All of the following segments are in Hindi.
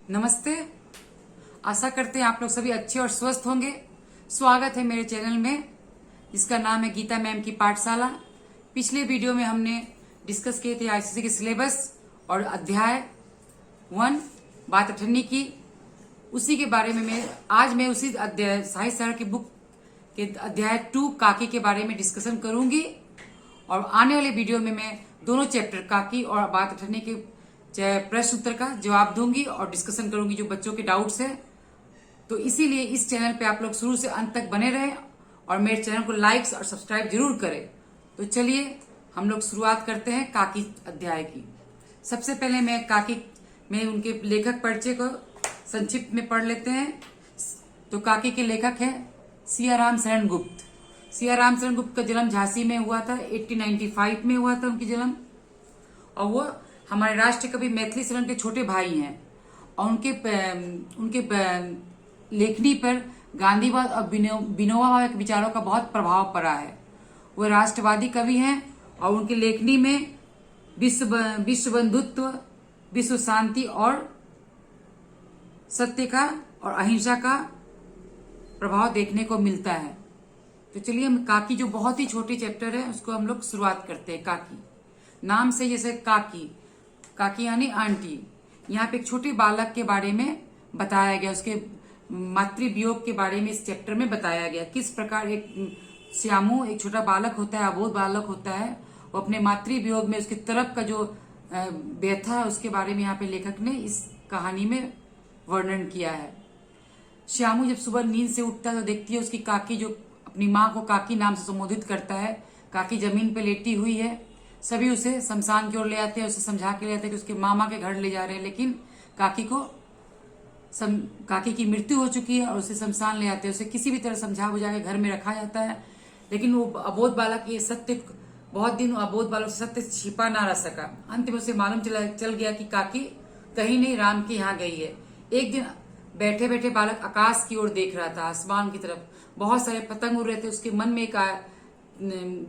नमस्ते। आशा करते हैं आप लोग सभी अच्छे और स्वस्थ होंगे। स्वागत है मेरे चैनल में जिसका नाम है गीता मैम की पाठशाला। पिछले वीडियो में हमने डिस्कस किए थे आईसीएसई के सिलेबस और अध्याय 1 बात अठन्नी की। उसी के बारे में आज मैं उसी अध्याय साहित्य सर की बुक के अध्याय 2 काकी के बारे में डिस्कशन करूंगी। और आने वाले वीडियो में मैं दोनों चैप्टर काकी और बात अठन्नी के प्रश्न उत्तर का जवाब दूंगी और डिस्कशन करूंगी जो बच्चों के डाउट्स है। तो इसीलिए इस चैनल पे आप लोग शुरू से अंत तक बने रहें और मेरे चैनल को लाइक्स और सब्सक्राइब जरूर करें। तो चलिए हम लोग शुरुआत करते हैं काकी अध्याय की। सबसे पहले मैं काकी में उनके लेखक परिचय को संक्षिप्त में पढ़ लेते हैं। तो काकी के लेखक है सियाराम शरण गुप्त। सियाराम शरण गुप्त का जन्म झांसी में हुआ था, 1895 में हुआ था उनकी जन्म। और वो हमारे राष्ट्र कवि मैथिली शरण के छोटे भाई हैं और उनके लेखनी पर गांधीवाद और विनोबा के विचारों का बहुत प्रभाव पड़ा है। वो राष्ट्रवादी कवि हैं और उनकी लेखनी में विश्व बंधुत्व, विश्व शांति और सत्य का और अहिंसा का प्रभाव देखने को मिलता है। तो चलिए हम काकी जो बहुत ही छोटी चैप्टर है उसको हम लोग शुरुआत करते हैं। काकी नाम से जैसे काकी यानी आंटी। यहाँ पे एक छोटे बालक के बारे में बताया गया, उसके मातृ वियोग के बारे में इस चैप्टर में बताया गया। किस प्रकार एक श्यामू एक छोटा बालक होता है, अबोध बालक होता है, वो अपने मातृ वियोग में उसकी तरफ का जो व्यथा है उसके बारे में यहाँ पे लेखक ने इस कहानी में वर्णन किया है। श्यामू जब सुबह नींद से उठता है तो देखती है उसकी काकी जो अपनी माँ को काकी नाम से संबोधित करता है। काकी जमीन पे लेटी हुई है। सभी उसे शमशान की ओर ले आते हैं, उसे समझा के ले आते हैं कि उसके मामा के घर ले जा रहे हैं, लेकिन काकी की मृत्यु हो चुकी है और उसे शमशान ले आते हैं। उसे किसी भी तरह समझा बुझा के घर में रखा जाता है, लेकिन वो अबोध बालक ये सत्य बहुत दिन अबोध बालक से सत्य छिपा ना रह सका। अंत में उसे मालूम चल गया कि काकी कहीं नहीं राम के यहाँ गई है। एक दिन बैठे बैठे बालक आकाश की ओर देख रहा था, आसमान की तरफ। बहुत सारे पतंग उड़ रहे थे। उसके मन में एक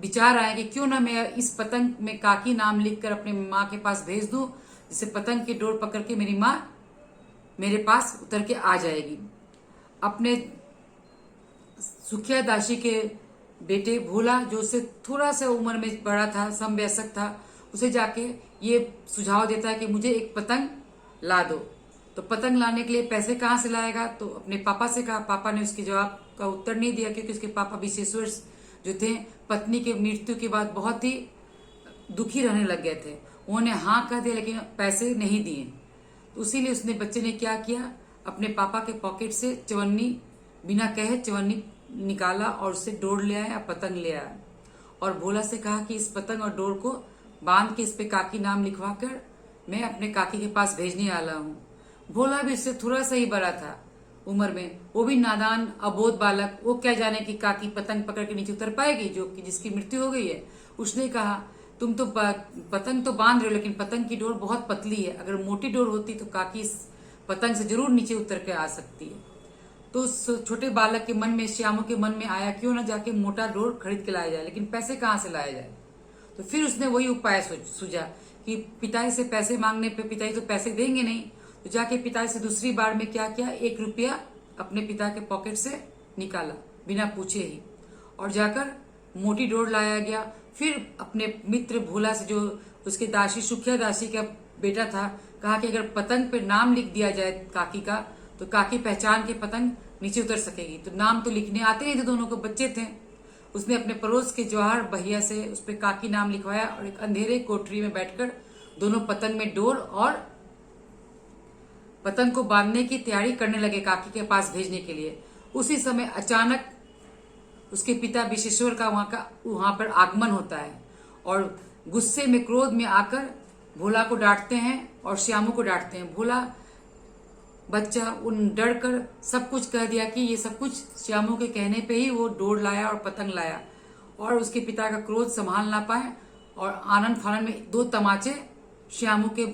विचार आया कि क्यों ना मैं इस पतंग में काकी नाम लिखकर अपने माँ के पास भेज दूं, जिससे पतंग की डोर पकड़ के मेरी माँ मेरे पास उतर के आ जाएगी। अपने सुखिया दासी के बेटे भोला जो उससे थोड़ा सा उम्र में बड़ा था, समवयस्क था, उसे जाके ये सुझाव देता है कि मुझे एक पतंग ला दो। तो पतंग लाने के लिए पैसे कहाँ से लाएगा, तो अपने पापा से कहा। पापा ने उसके जवाब का उत्तर नहीं दिया क्योंकि उसके पापा विशेश्वर जो थे पत्नी के मृत्यु के बाद बहुत ही दुखी रहने लग गए थे। उन्होंने हाँ कह दिया लेकिन पैसे नहीं दिए। तो इसीलिए उसने बच्चे ने क्या किया, अपने पापा के पॉकेट से चवन्नी बिना कहे चवन्नी निकाला और उससे डोर ले आया, पतंग ले आया और भोला से कहा कि इस पतंग और डोर को बांध के इस पे काकी नाम लिखवा कर मैं अपने काकी के पास भेजने वाला हूँ। भोला भी इससे थोड़ा सा ही बड़ा था उम्र में, वो भी नादान अबोध बालक। वो क्या जाने कि काकी पतंग पकड़ के नीचे उतर पाएगी जो कि जिसकी मृत्यु हो गई है। उसने कहा तुम तो पतंग तो बांध रहे हो लेकिन पतंग की डोर बहुत पतली है, अगर मोटी डोर होती तो काकी इस पतंग से जरूर नीचे उतर के आ सकती है। तो उस छोटे बालक के मन में, श्यामू के मन में आया क्यों ना जाके मोटा डोर खरीद के लाया जाए, लेकिन पैसे कहाँ से लाया जाए। तो फिर उसने वही उपाय सूझा कि पिताजी से पैसे मांगने पे पिताजी तो पैसे देंगे नहीं। तो जाके पिताजी से दूसरी बार में क्या किया, 1 रुपया अपने पिता के पॉकेट से निकाला बिना पूछे ही और जाकर मोटी डोर लाया गया। फिर अपने मित्र भोला से जो उसके दासी सुखिया दासी का बेटा था, कहा कि अगर पतंग पे नाम लिख दिया जाए काकी का तो काकी पहचान के पतंग नीचे उतर सकेगी। तो नाम तो लिखने आते नहीं थे, दोनों को बच्चे थे। उसने अपने पड़ोस के जवाहर भैया से उस पर काकी नाम लिखवाया और एक अंधेरे कोठरी में बैठकर दोनों पतंग में डोर और पतंग को बांधने की तैयारी करने लगे काकी के पास भेजने के लिए। उसी समय अचानक उसके पिता विशेश्वर का वहां पर आगमन होता है और गुस्से में क्रोध में आकर भोला को डांटते हैं और श्यामू को डांटते हैं। भोला बच्चा उन डर कर सब कुछ कह दिया कि ये सब कुछ श्यामू के कहने पे ही वो डोर लाया और पतंग लाया। और उसके पिता का क्रोध संभाल ना पाए और आनंद फानंद में 2 तमाचे श्यामू के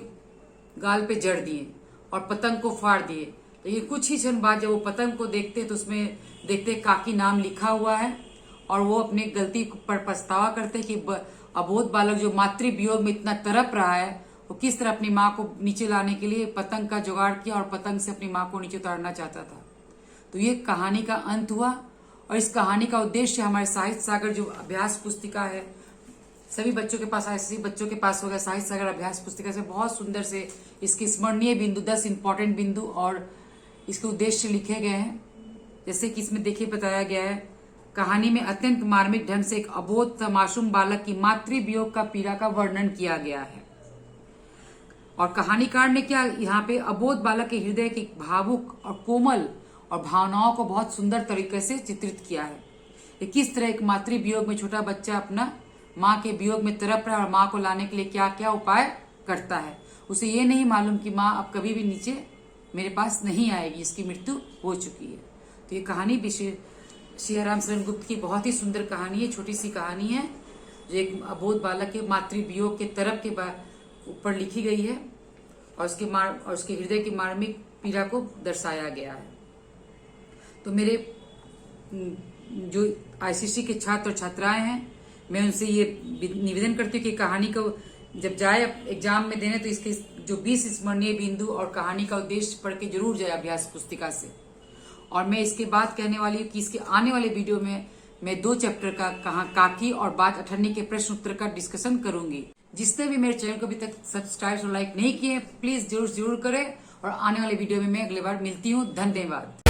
गाल पे जड़ दिए और पतंग को फाड़ दिए। लेकिन कुछ ही क्षण बाद जब वो पतंग को देखते तो उसमें देखते काकी नाम लिखा हुआ है और वो अपनी गलती पर पछतावा करते कि अबोध बालक जो मातृ वियोग में इतना तड़प रहा है वो किस तरह अपनी माँ को नीचे लाने के लिए पतंग का जुगाड़ किया और पतंग से अपनी माँ को नीचे उतारना चाहता था। तो ये कहानी का अंत हुआ और इस कहानी का उद्देश्य हमारे साहित्य सागर जो अभ्यास पुस्तिका है, सभी बच्चों के पास, ऐसे बच्चों के पास होगा साहित्य सागर अभ्यास पुस्तिका से बहुत सुंदर से इसके स्मरणीय बिंदु, 10 इंपॉर्टेंट बिंदु और इसके उद्देश्य लिखे गए हैं। जैसे कि इसमें देखिए बताया गया है, कहानी में अत्यंत मार्मिक ढंग से एक अबोध मासूम बालक की मातृ वियोग का पीड़ा का वर्णन किया गया है। और कहानीकार ने क्या यहाँ पे अबोध बालक के हृदय के भावुक और कोमल और भावनाओं को बहुत सुंदर तरीके से चित्रित किया है। ये किस तरह एक मातृ वियोग में छोटा बच्चा अपना माँ के वियोग में तड़प रहा है और माँ को लाने के लिए क्या क्या उपाय करता है। उसे ये नहीं मालूम कि माँ अब कभी भी नीचे मेरे पास नहीं आएगी, इसकी मृत्यु हो चुकी है। तो ये कहानी भी श्री हरिराम शरण गुप्त की बहुत ही सुंदर कहानी है, छोटी सी कहानी है जो एक अबोध बालक के मातृ वियोग के तरफ के ऊपर लिखी गई है और उसके हृदय की मार्मिक पीड़ा को दर्शाया गया है। तो मेरे जो आईसीसी के छात्र और छात्राएं हैं, मैं उनसे ये निवेदन करती हूँ कि कहानी को जब जाए एग्जाम में देने तो इसके जो 20 स्मरणीय बिंदु और कहानी का उद्देश्य पढ़ के जरूर जाए अभ्यास पुस्तिका से। और मैं इसके बाद कहने वाली हूँ कि इसके आने वाले वीडियो में मैं 2 चैप्टर का काकी और बात अठन्नी के प्रश्न उत्तर का डिस्कशन करूंगी। जिसने भी मेरे चैनल को अभी तक सब्सक्राइब और लाइक नहीं किए प्लीज जरूर करें और आने वाले वीडियो में मैं अगली बार मिलती हूँ। धन्यवाद।